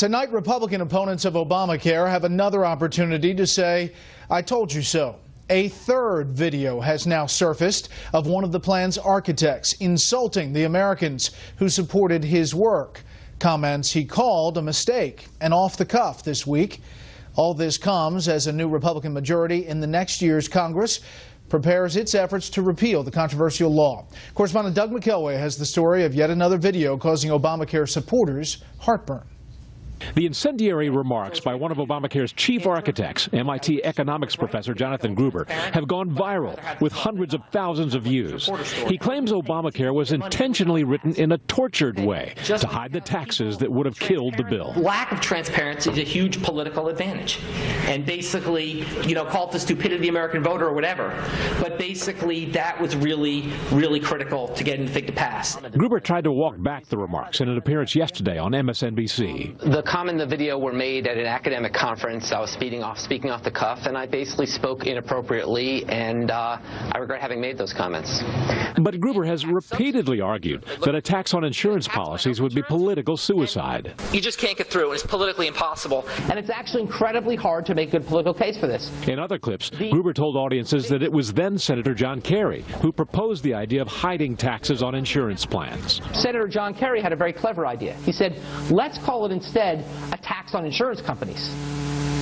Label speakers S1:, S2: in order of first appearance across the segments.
S1: Tonight, Republican opponents of Obamacare have another opportunity to say, "I told you so." A third video has now surfaced of one of the plan's architects insulting the Americans who supported his work. Comments he called a mistake and off the cuff this week. All this comes as a new Republican majority in the next year's Congress prepares its efforts to repeal the controversial law. Correspondent Doug McElway has the story of yet another video causing Obamacare supporters heartburn.
S2: The incendiary remarks by one of Obamacare's chief architects, MIT economics professor Jonathan Gruber, have gone viral with hundreds of thousands of views. He claims Obamacare was intentionally written in a tortured way to hide the taxes that would have killed the bill.
S3: Lack of transparency is a huge political advantage. And basically, call it the stupidity of the American voter or whatever. But basically, that was really, really critical to getting the thing to pass.
S2: Gruber tried to walk back the remarks in an appearance yesterday on MSNBC.
S4: The comment and the video were made at an academic conference. I was speaking off the cuff, and I basically spoke inappropriately, and I regret having made those comments.
S2: But Gruber has repeatedly argued that a tax on insurance policies would be political suicide.
S3: You just can't get through. It's politically impossible. And it's actually incredibly hard to make a good political case for this.
S2: In other clips, Gruber told audiences that it was then Senator John Kerry who proposed the idea of hiding taxes on insurance plans.
S3: Senator John Kerry had a very clever idea. He said, let's call it instead a tax on insurance companies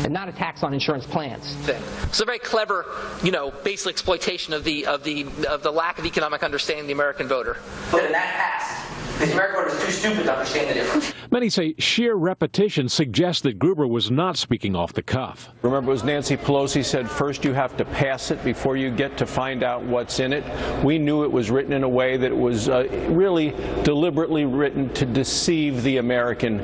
S3: and not a tax on insurance plans. It's a very clever, basic exploitation of the lack of economic understanding of the American voter. But in that past, the American voter is too stupid to understand the difference.
S2: Many say sheer repetition suggests that Gruber was not speaking off the cuff.
S5: Remember, it was Nancy Pelosi said, first you have to pass it before you get to find out what's in it. We knew it was written in a way that was really deliberately written to deceive the American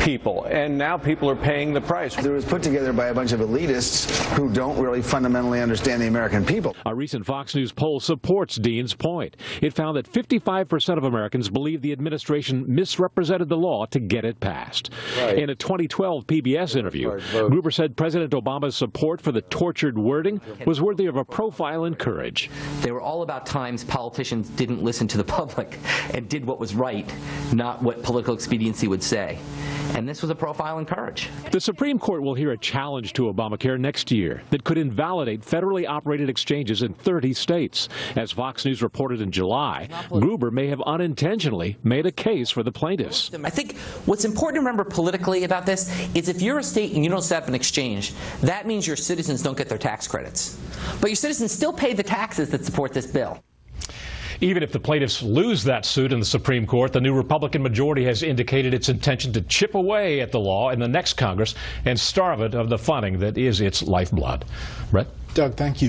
S5: people. And now people are paying the price.
S6: It was put together by a bunch of elitists who don't really fundamentally understand the American people.
S2: A recent Fox News poll supports Dean's point. It found that 55% of Americans believe the administration misrepresented the law to get it passed. Right. In a 2012 PBS interview, Gruber said President Obama's support for the tortured wording was worthy of a profile in courage.
S7: They were all about times politicians didn't listen to the public and did what was right, not what political expediency would say. And this was a profile in courage.
S2: The Supreme Court will hear a challenge to Obamacare next year that could invalidate federally operated exchanges in 30 states. As Fox News reported in July, Gruber may have unintentionally made a case for the plaintiffs.
S7: I think what's important to remember politically about this is if you're a state and you don't set up an exchange, that means your citizens don't get their tax credits. But your citizens still pay the taxes that support this bill.
S8: Even if the plaintiffs lose that suit in the Supreme Court, the new Republican majority has indicated its intention to chip away at the law in the next Congress and starve it of the funding that is its lifeblood. Brett?
S1: Doug, thank you.